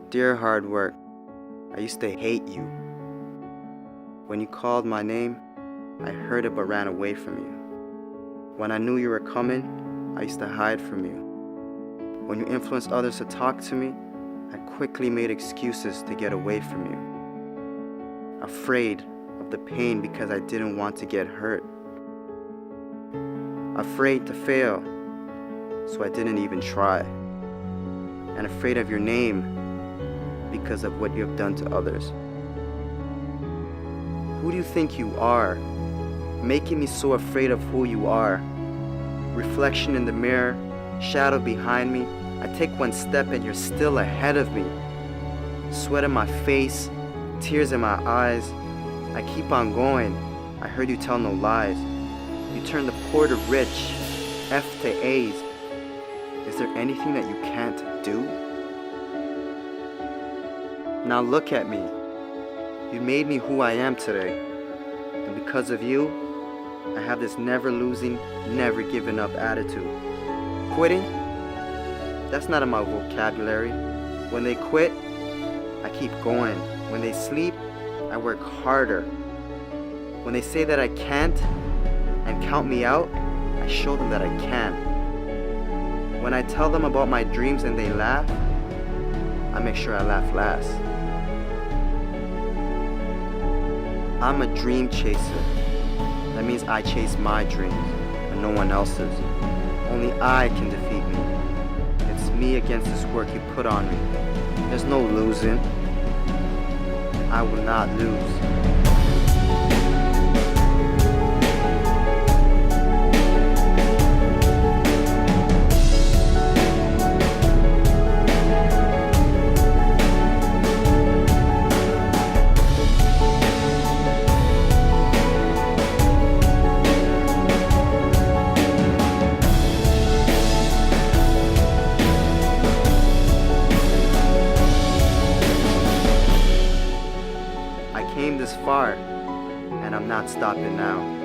Dear hard work, I used to hate you. When you called my name, I heard it but ran away from you. When I knew you were coming, I used to hide from you. When you influenced others to talk to me, I quickly made excuses to get away from you. Afraid of the pain because I didn't want to get hurt. Afraid to fail, so I didn't even try. And afraid of your name because of what you have done to others. Who do you think you are? Making me so afraid of who you are. Reflection in the mirror, shadow behind me. I take one step and you're still ahead of me. Sweat in my face, tears in my eyes. I keep on going. I heard you tell no lies. You turn the poor to rich, F to A's. Is there anything that you can't do? Now look at me. You made me who I am today. And because of you, I have this never losing, never giving up attitude. Quitting? That's not in my vocabulary. When they quit, I keep going. When they sleep, I work harder. When they say that I can't and count me out, I show them that I can. When I tell them about my dreams and they laugh, I make sure I laugh last. I'm a dream chaser. That means I chase my dreams and no one else's. Only I can defeat me. It's me against this work you put on me. There's no losing. I will not lose. Came this far, and I'm not stopping now.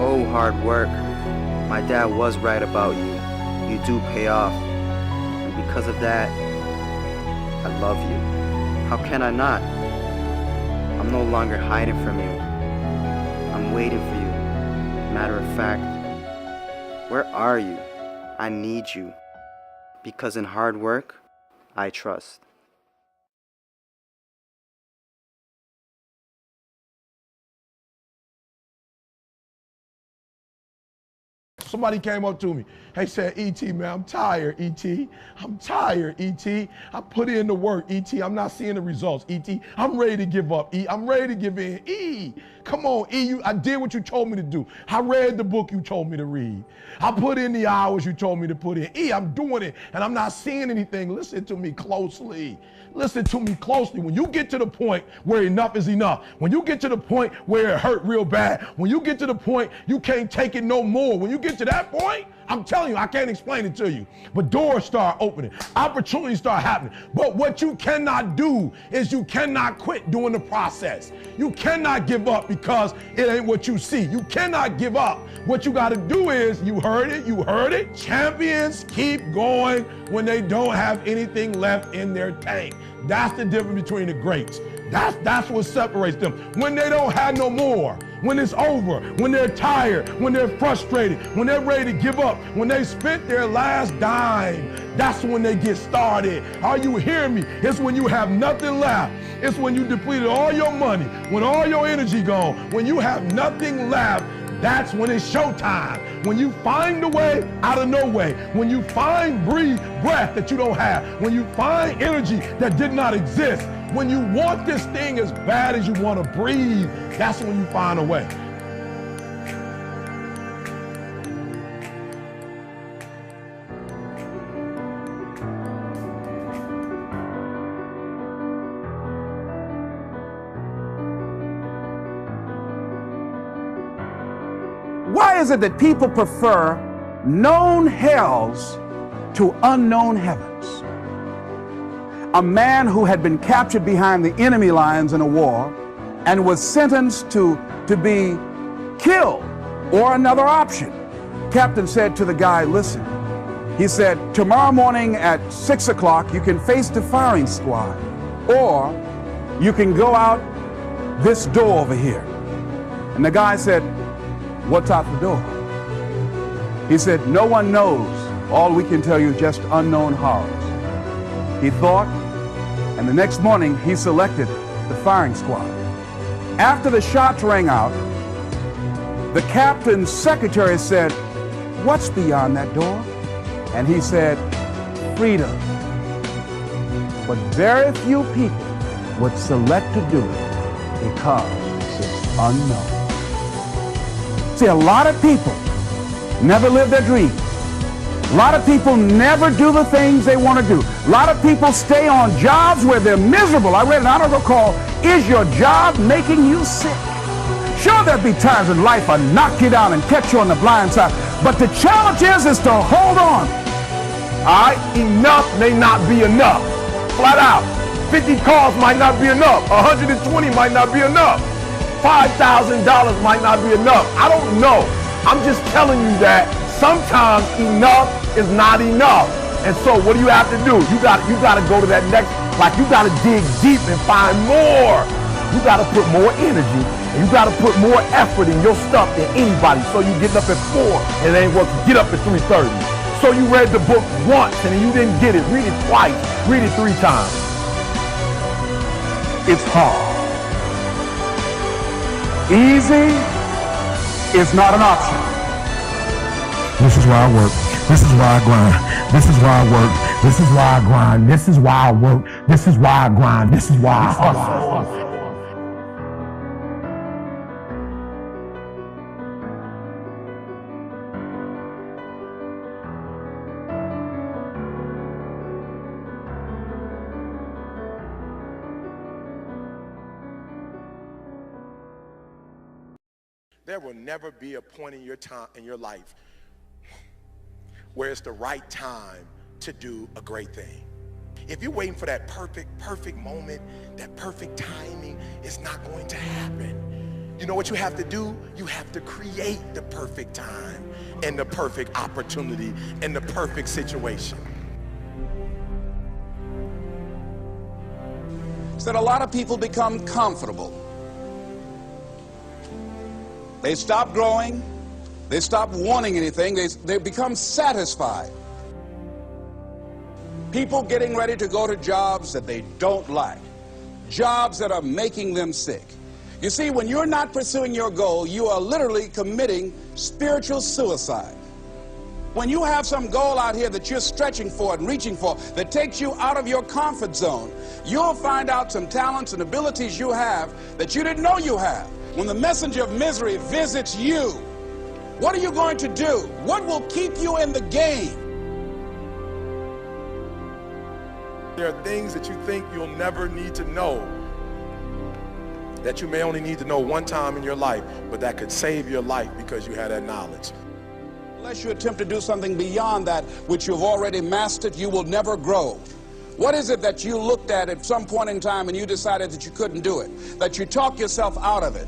Oh, hard work. My dad was right about you. You do pay off. And because of that, I love you. How can I not? I'm no longer hiding from you. I'm waiting for you. Matter of fact, where are you? I need you. Because in hard work, I trust. Somebody came up to me. They said, E.T., man, I'm tired, E.T. I'm tired, E.T. I put in the work, E.T. I'm not seeing the results, E.T. I'm ready to give up, E. I'm ready to give in. E, come on, E. I did what you told me to do. I read the book you told me to read. I put in the hours you told me to put in. E, I'm doing it, and I'm not seeing anything. Listen to me closely. Listen to me closely. When you get to the point where enough is enough, when you get to the point where it hurt real bad, when you get to the point you can't take it no more, when you get to that point, I'm telling you, I can't explain it to you, but doors start opening, opportunities start happening. But what you cannot do is you cannot quit doing the process. You cannot give up because it ain't what you see. You cannot give up. What you got to do is, you heard it. Champions keep going when they don't have anything left in their tank. That's the difference between the greats. That's what separates them. When they don't have no more, when it's over, when they're tired, when they're frustrated, when they're ready to give up, when they spent their last dime, that's when they get started. Are you hearing me? It's when you have nothing left. It's when you depleted all your money, when all your energy gone, when you have nothing left. That's when it's showtime. When you find a way out of no way. When you find breath that you don't have. When you find energy that did not exist. When you want this thing as bad as you want to breathe, that's when you find a way. Why is it that people prefer known hells to unknown heavens? A man who had been captured behind the enemy lines in a war and was sentenced to be killed or another option. Captain said to the guy, listen, he said, tomorrow morning at 6 o'clock, you can face the firing squad, or you can go out this door over here. And the guy said, what's out the door? He said, no one knows. All we can tell you is just unknown horrors. He thought, and the next morning he selected the firing squad. After the shots rang out, the captain's secretary said, what's beyond that door? And he said, freedom. But very few people would select to do it because it's unknown. See, a lot of people never live their dreams. A lot of people never do the things they want to do. A lot of people stay on jobs where they're miserable. I read an article called, Is Your Job Making You Sick? Sure, there'll be times in life I knock you down and catch you on the blind side, but the challenge is to hold on. All right, enough may not be enough. Flat out. 50 cars might not be enough. 120 might not be enough. $5,000 might not be enough. I don't know. I'm just telling you that sometimes enough is not enough. And so what do you have to do? You got to go to that next, like you got to dig deep and find more. You got to put more energy and you got to put more effort in your stuff than anybody. So you getting up at 4 and it ain't working. Get up at 3:30. So you read the book once and you didn't get it. Read it twice. Read it 3 times. It's hard. Easy is not an option. This is why I work. This is why I grind. This is why I work. This is why I grind. This is why I work. This is why I grind. This is why I hustle. There will never be a point in your life where it's the right time to do a great thing. If you're waiting for that perfect moment, that perfect timing, it's not going to happen. You know what you have to do? You have to create the perfect time and the perfect opportunity and the perfect situation. Is that a lot of people become comfortable. They stop growing. They stop wanting anything. They become satisfied. People getting ready to go to jobs that they don't like. Jobs that are making them sick. You see, when you're not pursuing your goal, you are literally committing spiritual suicide. When you have some goal out here that you're stretching for and reaching for that takes you out of your comfort zone, you'll find out some talents and abilities you have that you didn't know you have. When the messenger of misery visits you, what are you going to do? What will keep you in the game? There are things that you think you'll never need to know, that you may only need to know one time in your life, but that could save your life because you had that knowledge. Unless you attempt to do something beyond that which you've already mastered, you will never grow. What is it that you looked at some point in time and you decided that you couldn't do it, that you talked yourself out of it?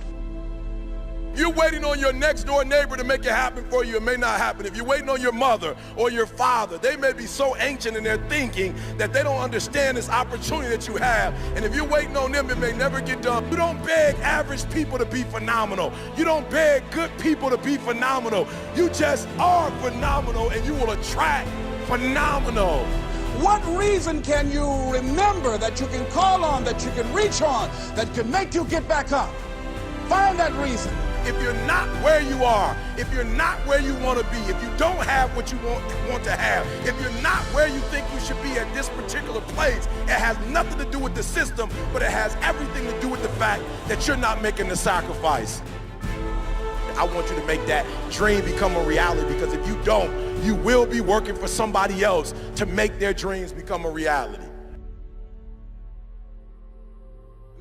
You're waiting on your next door neighbor to make it happen for you. It may not happen. If you're waiting on your mother or your father, they may be so ancient in their thinking that they don't understand this opportunity that you have. And if you're waiting on them, it may never get done. You don't beg average people to be phenomenal. You don't beg good people to be phenomenal. You just are phenomenal and you will attract phenomenal. What reason can you remember that you can call on, that you can reach on, that can make you get back up? Find that reason. If you're not where you are, if you're not where you want to be, if you don't have what you want to have, if you're not where you think you should be at this particular place, it has nothing to do with the system, but it has everything to do with the fact that you're not making the sacrifice. I want you to make that dream become a reality, because if you don't, you will be working for somebody else to make their dreams become a reality.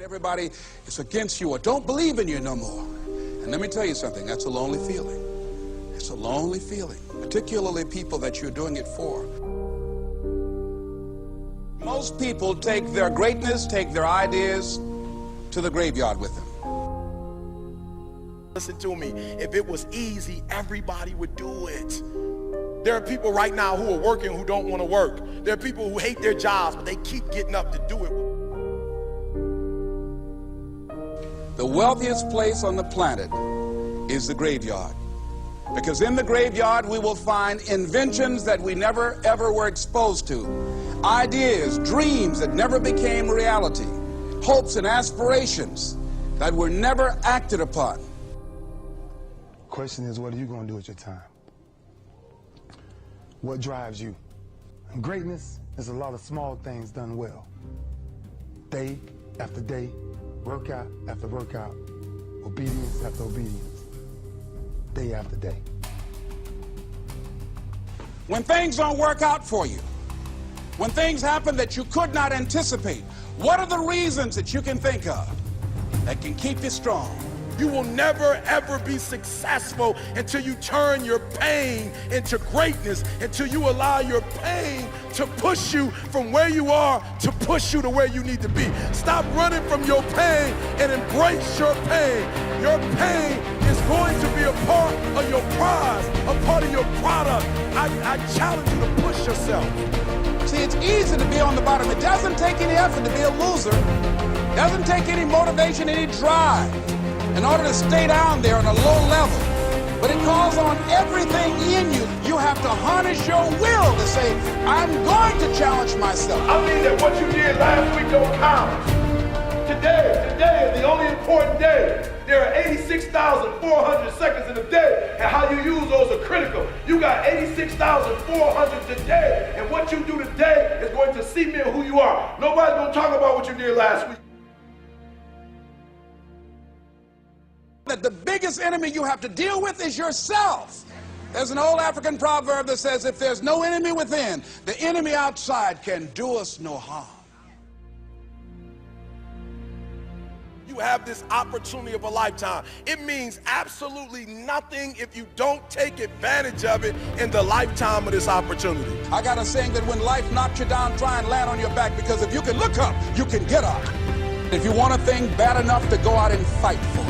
Everybody is against you or don't believe in you no more. And let me tell you something, that's a lonely feeling. It's a lonely feeling, particularly people that you're doing it for. Most people take their greatness, take their ideas to the graveyard with them. Listen to me, if it was easy, everybody would do it. There are people right now who are working who don't want to work. There are people who hate their jobs, but they keep getting up to do it. The wealthiest place on the planet is the graveyard. Because in the graveyard, we will find inventions that we never, ever were exposed to. Ideas, dreams that never became reality. Hopes and aspirations that were never acted upon. Question is, what are you going to do with your time? What drives you? And greatness is a lot of small things done well. Day after day, workout after workout, obedience after obedience, day after day. When things don't work out for you, when things happen that you could not anticipate, what are the reasons that you can think of that can keep you strong? You will never, ever be successful until you turn your pain into greatness, until you allow your pain to push you from where you are to push you to where you need to be. Stop running from your pain and embrace your pain. Your pain is going to be a part of your prize, a part of your product. I challenge you to push yourself. See, it's easy to be on the bottom. It doesn't take any effort to be a loser. It doesn't take any motivation, any drive in order to stay down there on a low level. But it calls on everything in you. You have to harness your will to say, I'm going to challenge myself. I mean that what you did last week don't count. Today is the only important day. There are 86,400 seconds in a day, and how you use those are critical. You got 86,400 today, and what you do today is going to cement who you are. Nobody's going to talk about what you did last week. That the biggest enemy you have to deal with is yourself. There's an old African proverb that says, if there's no enemy within, the enemy outside can do us no harm. You have this opportunity of a lifetime. It means absolutely nothing if you don't take advantage of it in the lifetime of this opportunity. I got a saying that when life knocks you down, try and land on your back, because if you can look up, you can get up. If you want a thing bad enough to go out and fight for it,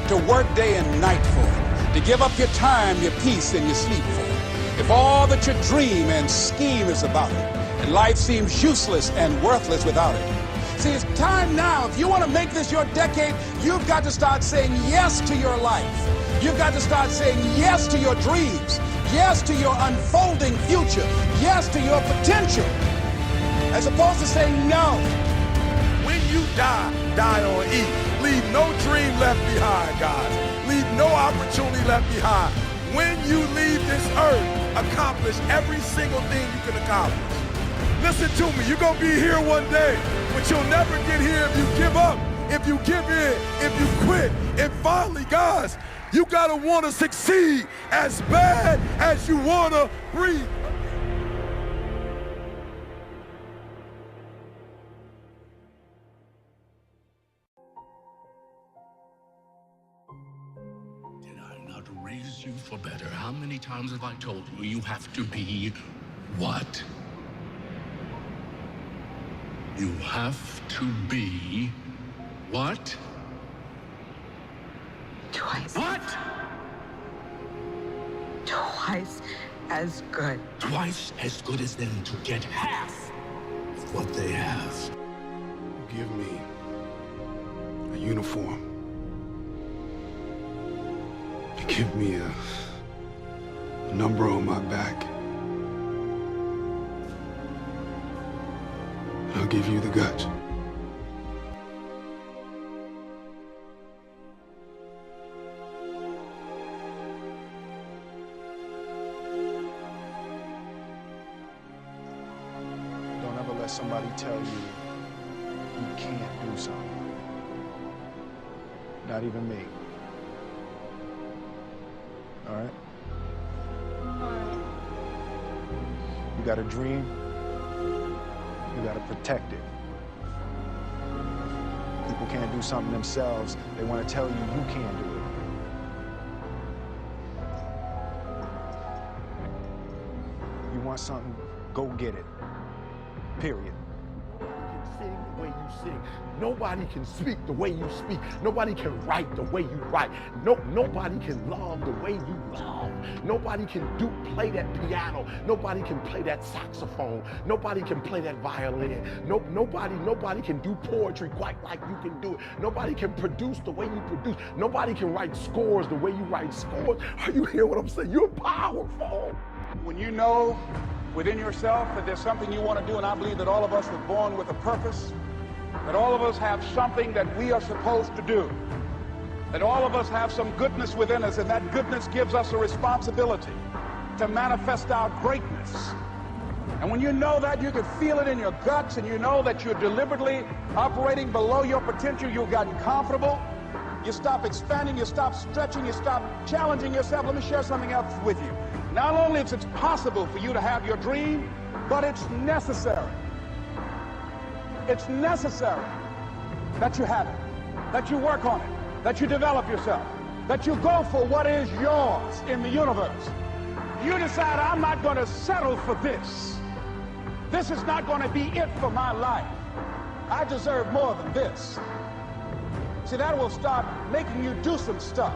to work day and night for it, to give up your time, your peace, and your sleep for it. If all that you dream and scheme is about it, and life seems useless and worthless without it. See, it's time now. If you want to make this your decade, you've got to start saying yes to your life. You've got to start saying yes to your dreams, yes to your unfolding future, yes to your potential, as opposed to saying no. When you die on E. Leave no dream left behind, guys. Leave no opportunity left behind. When you leave this earth, accomplish every single thing you can accomplish. Listen to me, you're going to be here one day, but you'll never get here if you give up, if you give in, if you quit. And finally, guys, you got to want to succeed as bad as you want to breathe. Raise you for better. How many times have I told you you have to be what? You have to be what? Twice. What? Twice as good. Twice as good as them to get half of what they have. Give me a uniform. Give me a number on my back. I'll give you the guts. Don't ever let somebody tell you you can't do something. Not even me. All right? You got a dream, you got to protect it. People can't do something themselves. They want to tell you you can't do it. want something, go get it. Period. Sing the way you sing. Nobody can speak the way you speak. Nobody can write the way you write. Nobody can love the way you love. Nobody can play that piano. Nobody can play that saxophone. Nobody can play that violin. Nobody can do poetry quite like you can do it. Nobody can produce the way you produce. Nobody can write scores the way you write scores. Are you hearing what I'm saying? You're powerful. When you know within yourself that there's something you want to do, and I believe that all of us were born with a purpose, that all of us have something that we are supposed to do, that all of us have some goodness within us, and that goodness gives us a responsibility to manifest our greatness. And when you know that, you can feel it in your guts, and you know that you're deliberately operating below your potential, you've gotten comfortable, you stop expanding, you stop stretching, you stop challenging yourself. Let me share something else with you. Not only is it possible for you to have your dream, but it's necessary. It's necessary that you have it, that you work on it, that you develop yourself, that you go for what is yours in the universe. You decide, I'm not going to settle for this. This is not going to be it for my life. I deserve more than this. See, that will start making you do some stuff.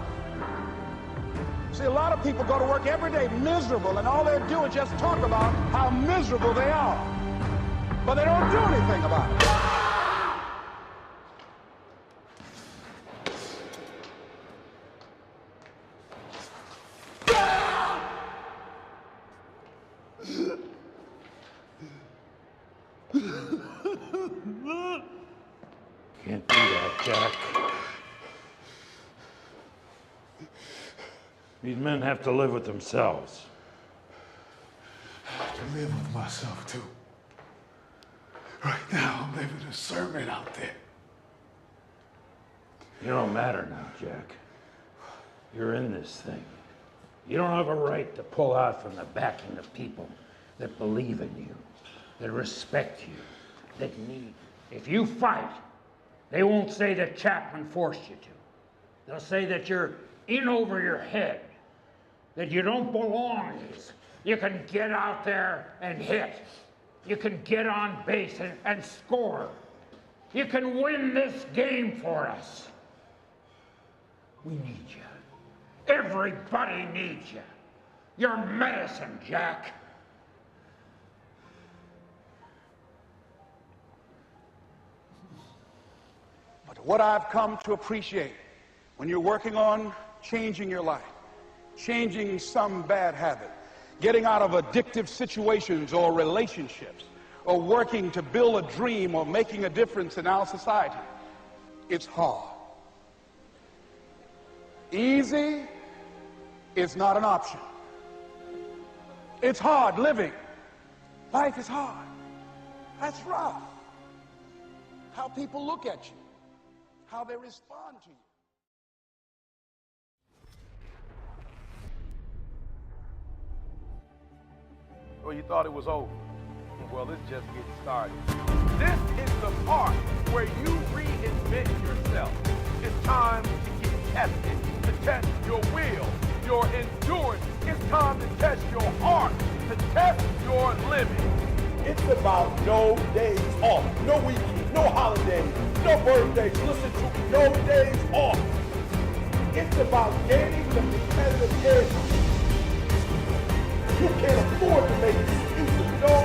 See, a lot of people go to work every day miserable, and all they do is just talk about how miserable they are. But they don't do anything about it. Can't do that, Jack. These men have to live with themselves. I have to live with myself, too. Right now, I'm living a sermon out there. You don't matter now, Jack. You're in this thing. You don't have a right to pull out from the backing of people that believe in you, that respect you, that need you. If you fight, they won't say that Chapman forced you to. They'll say that you're in over your head, that you don't belong. You can get out there and hit. You can get on base and score. You can win this game for us. We need you. Everybody needs you. You're medicine, Jack. But what I've come to appreciate when you're working on changing your life, changing some bad habit, getting out of addictive situations or relationships, or working to build a dream or making a difference in our society, it's hard. Easy is not an option. It's hard living. Life is hard. That's rough. How people look at you, how they respond to you. Well, you thought it was over. Well, it's just getting started. This is the part where you reinvent yourself. It's time to get tested, to test your will, your endurance. It's time to test your heart, to test your limit. It's about no days off, no weekends, no holidays, no birthdays. Listen to me, no days off. It's about gaining the competitive edge. You can't afford to make excuses. No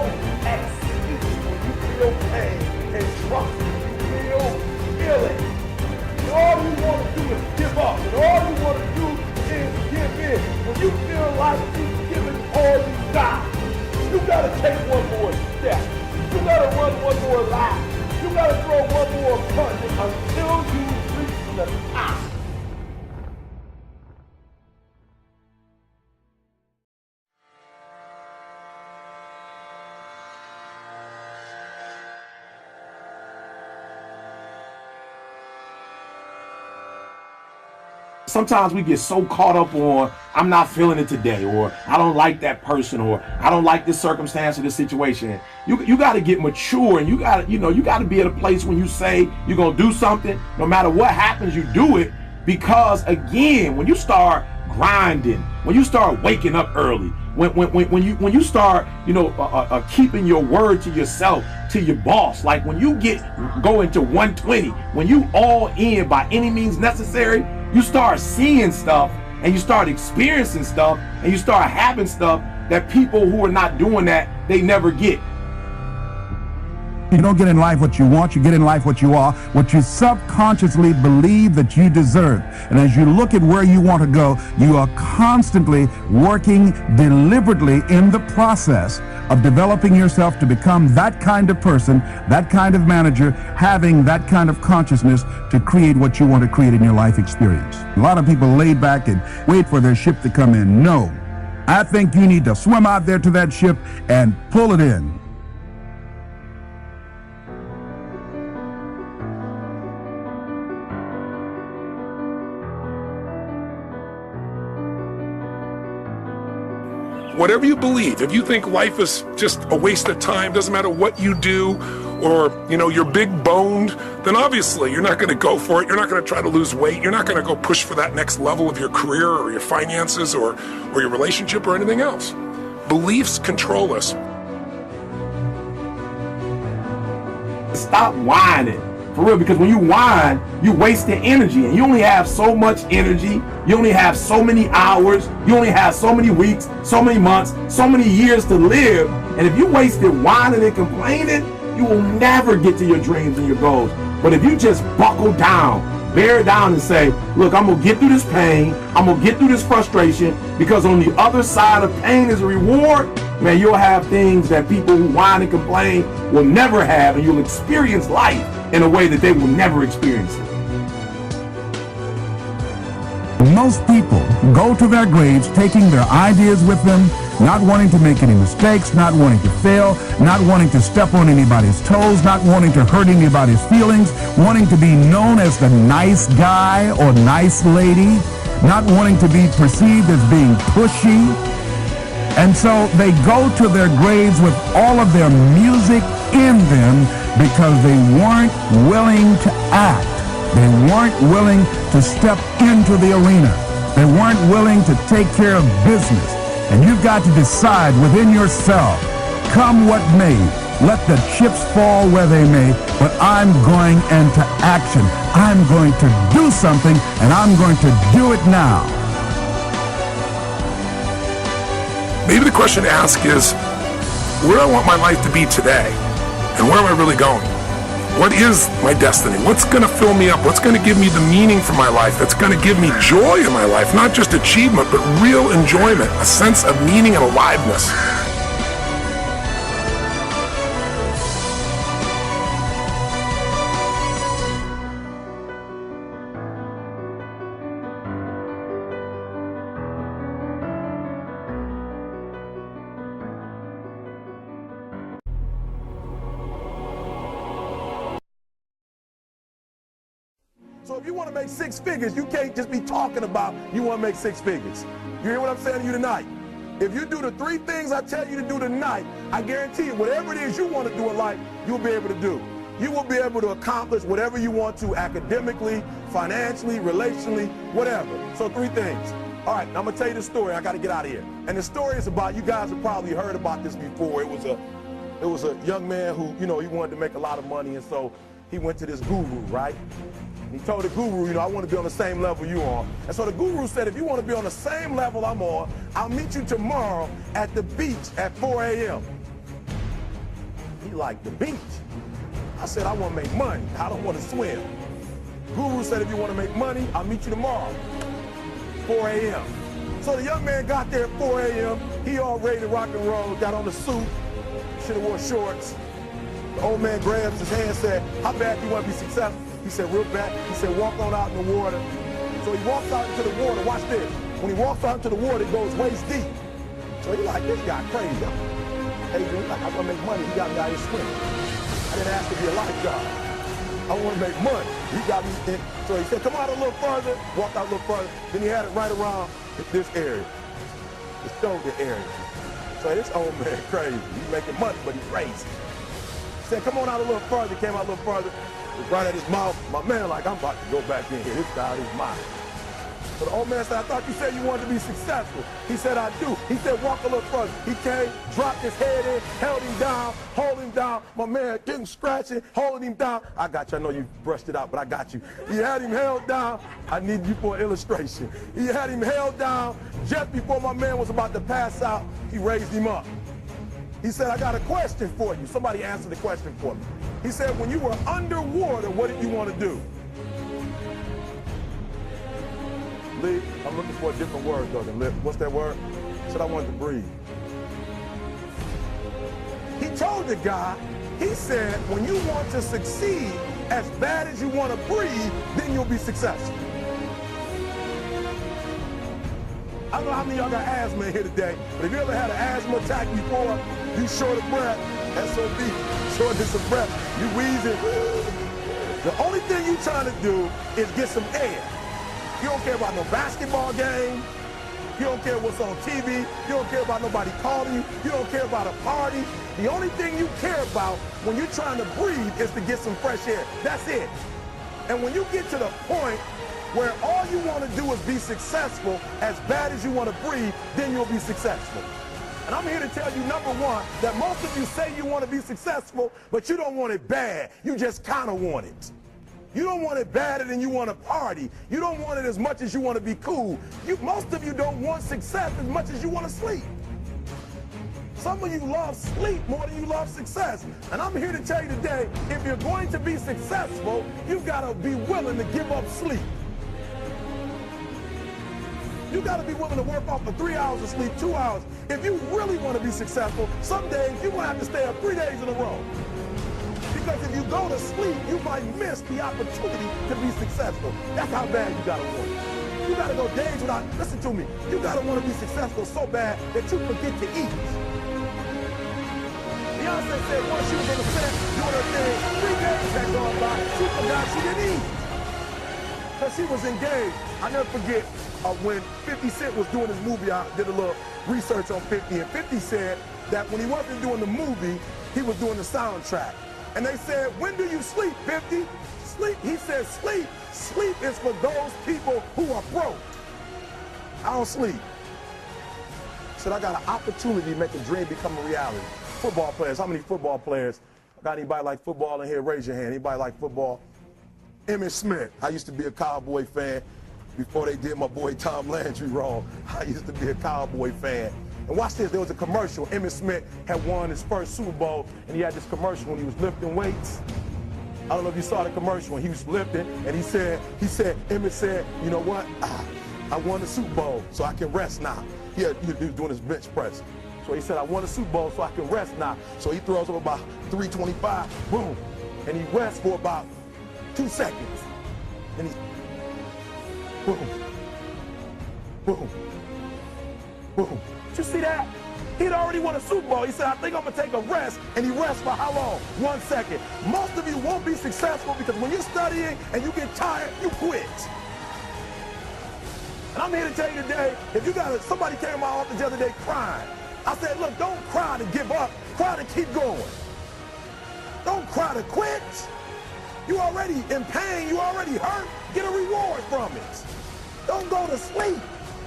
excuses when you feel pain and trust. You feel it. And all you want to do is give up. And all you want to do is give in. When you feel like you've given all you got, you got to take one more step. You got to run one more lap. You got to throw one more punch until you reach the top. Sometimes we get so caught up on, I'm not feeling it today, or I don't like that person, or I don't like this circumstance or this situation. You got to get mature, and you got to be at a place when you say you're going to do something, no matter what happens, you do it. Because again, when you start grinding, when you start waking up early, When you start, keeping your word to yourself, to your boss, like when you go into 120, when you all in by any means necessary, you start seeing stuff and you start experiencing stuff and you start having stuff that people who are not doing that, they never get. You don't get in life what you want, you get in life what you are, what you subconsciously believe that you deserve. And as you look at where you want to go, you are constantly working deliberately in the process of developing yourself to become that kind of person, that kind of manager, having that kind of consciousness to create what you want to create in your life experience. A lot of people lay back and wait for their ship to come in. No, I think you need to swim out there to that ship and pull it in. Whatever you believe, if you think life is just a waste of time, doesn't matter what you do, or you're big boned, then obviously you're not going to go for it. You're not going to try to lose weight. You're not going to go push for that next level of your career or your finances or your relationship or anything else. Beliefs control us. Stop whining. For real, because when you whine, you waste the energy, and you only have so much energy, you only have so many hours, you only have so many weeks, so many months, so many years to live. And if you wasted whining and complaining, you will never get to your dreams and your goals. But if you just buckle down, bear down and say, look, I'm gonna get through this pain, I'm gonna get through this frustration, because on the other side of pain is a reward, man, you'll have things that people who whine and complain will never have, and you'll experience life in a way that they will never experience it. Most people go to their graves taking their ideas with them, not wanting to make any mistakes, not wanting to fail, not wanting to step on anybody's toes, not wanting to hurt anybody's feelings, wanting to be known as the nice guy or nice lady, not wanting to be perceived as being pushy. And so they go to their graves with all of their music in them because they weren't willing to act. They weren't willing to step into the arena. They weren't willing to take care of business. And you've got to decide within yourself, come what may, let the chips fall where they may, but I'm going into action. I'm going to do something, and I'm going to do it now. Maybe the question to ask is, where do I want my life to be today? And where am I really going? What is my destiny? What's going to fill me up? What's going to give me the meaning for my life? That's going to give me joy in my life, not just achievement, but real enjoyment, a sense of meaning and aliveness. So if you want to make six figures, you can't just be talking about you want to make six figures. You hear what I'm saying to you tonight? If you do the three things I tell you to do tonight, I guarantee you, whatever it is you want to do in life, you'll be able to do. You will be able to accomplish whatever you want to academically, financially, relationally, whatever. So three things. All right, I'm going to tell you the story. I got to get out of here. And the story is about, you guys have probably heard about this before. It was a young man who, he wanted to make a lot of money, and so he went to this guru, right? He told the guru, I want to be on the same level you are. And so the guru said, if you want to be on the same level I'm on, I'll meet you tomorrow at the beach at 4 a.m. He liked the beach. I said, I want to make money. I don't want to swim. Guru said, if you want to make money, I'll meet you tomorrow, 4 a.m. So the young man got there at 4 a.m. He all ready to rock and roll, got on the suit, should have wore shorts. The old man grabs his hand and said, how bad do you want to be successful? He said, real bad. He said, walk on out in the water. So he walks out into the water. Watch this. When he walks out into the water, it goes waist deep. So he's like, this guy crazy. Hey, dude, I want to make money. He got me out here swimming. I didn't ask to be a lifeguard. I want to make money. He got me in. So he said, come out a little further. Walked out a little further. Then he had it right around this area, the shoulder area. So this old man crazy. He's making money, but he's crazy. He said, come on out a little further. Came out a little further. Was right at his mouth. My man like, I'm about to go back in here. This guy is mine. So the old man said, I thought you said you wanted to be successful. He said, I do. He said, walk a little further. He came, dropped his head in, held him down, hold him down. My man getting scratching, holding him down. I got you. I know you brushed it out, but I got you. He had him held down. I need you for an illustration. He had him held down. Just before my man was about to pass out, he raised him up. He said, I got a question for you. Somebody answered the question for me. He said, when you were underwater, what did you want to do? Lee, I'm looking for a different word though than live. What's that word? He said, I wanted to breathe. He told the guy, he said, when you want to succeed as bad as you want to breathe, then you'll be successful. I don't know how many of y'all got asthma in here today, but if you ever had an asthma attack before, you short of breath, SOB, shortness of breath, you wheezing. The only thing you're trying to do is get some air. You don't care about no basketball game. You don't care what's on TV. You don't care about nobody calling you. You don't care about a party. The only thing you care about when you're trying to breathe is to get some fresh air. That's it. And when you get to the point where all you want to do is be successful as bad as you want to breathe, then you'll be successful. And I'm here to tell you, number one, that most of you say you want to be successful, but you don't want it bad. You just kind of want it. You don't want it badder than you want to party. You don't want it as much as you want to be cool. Most of you don't want success as much as you want to sleep. Some of you love sleep more than you love success. And I'm here to tell you today, if you're going to be successful, you've got to be willing to give up sleep. You got to be willing to work off for 3 hours of sleep, 2 hours. If you really want to be successful, some days you're going to have to stay up 3 days in a row. Because if you go to sleep, you might miss the opportunity to be successful. That's how bad you got to want it. You got to go days without, listen to me, you got to want to be successful so bad that you forget to eat. Beyonce said once she was on the set doing her thing, 3 days had gone by, she forgot she didn't eat. Because she was engaged. I never forget when 50 Cent was doing his movie, I did a little research on 50, and 50 said that when he wasn't doing the movie, he was doing the soundtrack. And they said, when do you sleep, 50? Sleep. He said, sleep. Sleep is for those people who are broke. I don't sleep. He said, I got an opportunity to make a dream become a reality. Football players, how many football players? Got anybody like football in here? Raise your hand. Anybody like football? Emmitt Smith. I used to be a Cowboy fan before they did my boy Tom Landry wrong. I used to be a Cowboy fan. And watch this, there was a commercial. Emmitt Smith had won his first Super Bowl, and he had this commercial when he was lifting weights. I don't know if you saw the commercial when he was lifting, and Emmitt said, you know what? I won the Super Bowl, so I can rest now. He was doing his bench press. So he said, I won the Super Bowl, so I can rest now. So he throws up about 325, boom, and he rests for about 2 seconds. And he's, boom, boom, boom. You see that? He'd already won a Super Bowl. He said, I think I'm going to take a rest. And he rests for how long? 1 second. Most of you won't be successful because when you're studying and you get tired, you quit. And I'm here to tell you today, if you got somebody came to my office the other day crying. I said, look, don't cry to give up. Cry to keep going. Don't cry to quit. You already in pain. You already hurt. Get a reward from it. Don't go to sleep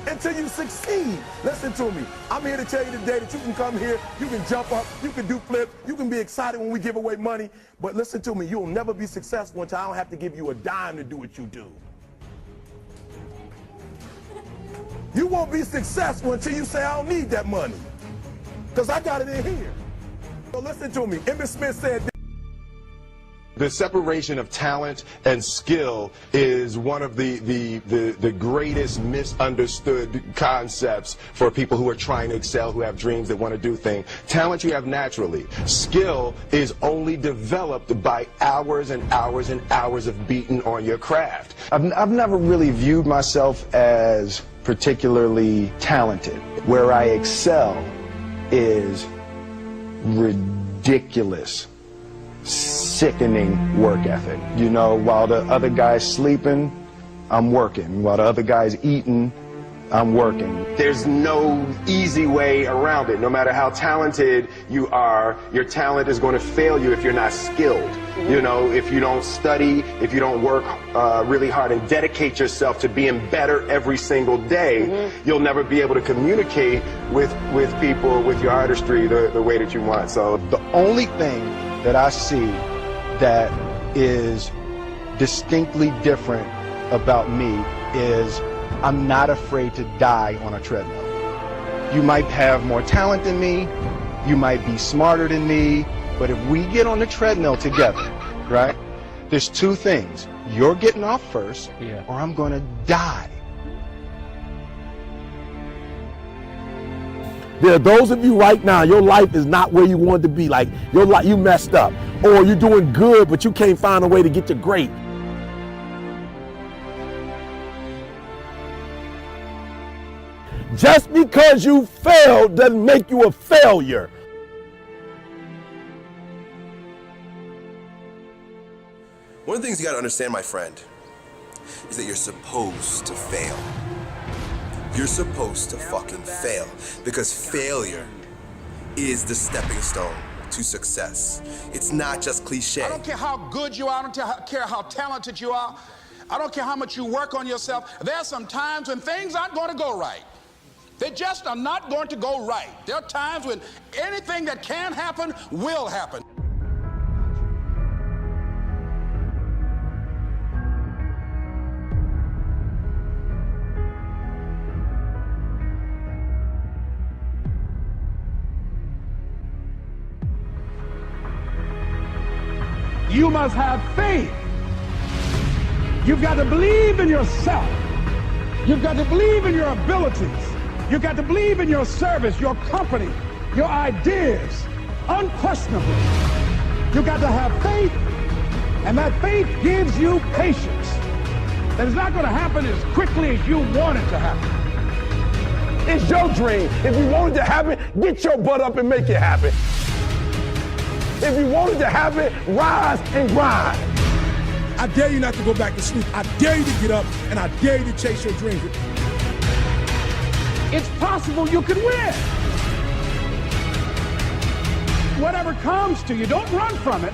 until you succeed. Listen to me. I'm here to tell you today that you can come here, you can jump up, you can do flips, you can be excited when we give away money. But listen to me, you'll never be successful until I don't have to give you a dime to do what you do. You won't be successful until you say, I don't need that money. Because I got it in here. So listen to me. Emmitt Smith said this. The separation of talent and skill is one of the greatest misunderstood concepts for people who are trying to excel, who have dreams, that want to do things. Talent you have naturally. Skill is only developed by hours and hours and hours of beating on your craft. I've never really viewed myself as particularly talented. Where I excel is ridiculous, sickening work ethic. You know, while the other guy's sleeping, I'm working. While the other guy's eating, I'm working. There's no easy way around it. No matter how talented you are, your talent is going to fail you if you're not skilled. You know, if you don't study, if you don't work really hard and dedicate yourself to being better every single day, you'll never be able to communicate with people, with your artistry, the way that you want. So The only thing that I see that is distinctly different about me is I'm not afraid to die on a treadmill. You might have more talent than me, you might be smarter than me, but if we get on the treadmill together, right, there's two things. You're getting off first, or I'm going to die. There are those of you right now, your life is not where you wanted to be. Like, your life, you messed up. Or you're doing good, but you can't find a way to get to great. Just because you failed doesn't make you a failure. One of the things you gotta understand, my friend, is that you're supposed to fail. You're supposed to fucking fail, because failure is the stepping stone to success. It's not just cliche. I don't care how good you are, I don't care how talented you are, I don't care how much you work on yourself. There are some times when things aren't going to go right. They just are not going to go right. There are times when anything that can happen will happen. You must have faith. You've got to believe in yourself. You've got to believe in your abilities. You've got to believe in your service, your company, your ideas, unquestionably. You've got to have faith, and that faith gives you patience. That it's not going to happen as quickly as you want it to happen. It's your dream. If you want it to happen, get your butt up and make it happen. If you want it to happen, rise and grind. I dare you not to go back to sleep. I dare you to get up, and I dare you to chase your dreams. It's possible you could win. Whatever comes to you, don't run from it.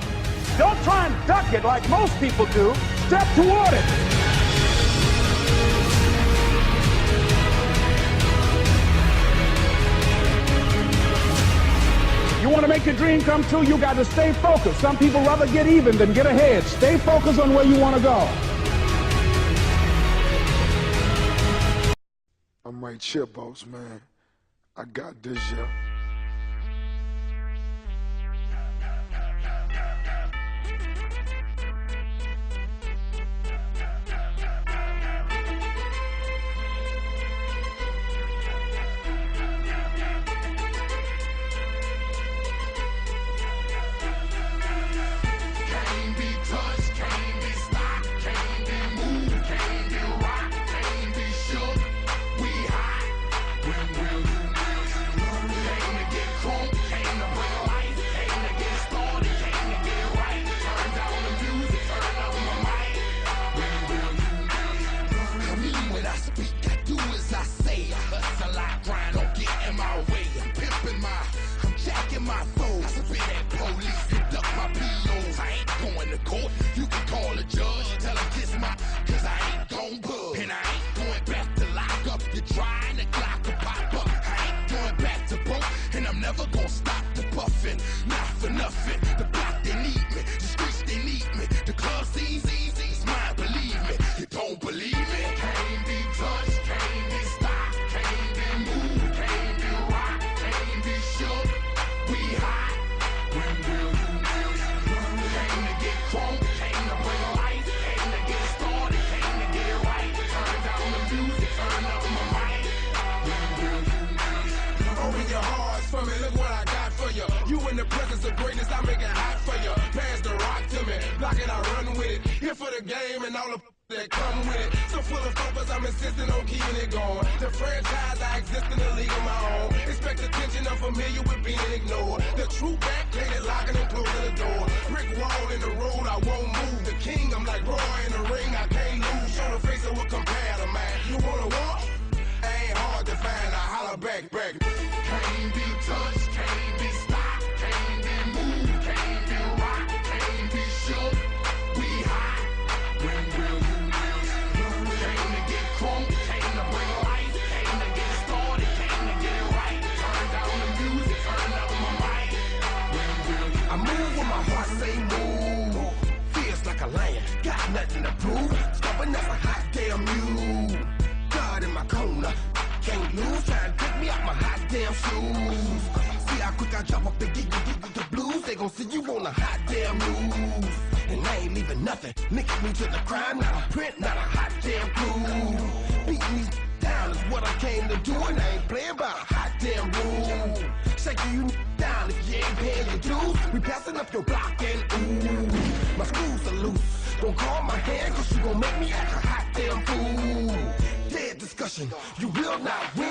Don't try and duck it like most people do. Step toward it. You want to make your dream come true, you got to stay focused. Some people rather get even than get ahead. Stay focused on where you want to go. I'm right here, boss, man. I got this, yeah. I move when my heart say move. Feels like a lion, got nothing to prove. Stubborn as a hot damn mule. God in my corner, can't lose. Trying to pick me out my hot damn shoes. See how quick I jump up and get you the blues. They gon' see you on a hot damn news. And I ain't leaving nothing. Linking me to the crime, not a print, not a hot damn clue. Beating these down is what I came to do, and I ain't playing by a hot damn rule. Shaking you down if you ain't paying your dues. We passing up your block and ooh, my screws are loose. Don't call my hand, cause you gon' make me act a hot damn fool. Dead discussion, you will not win.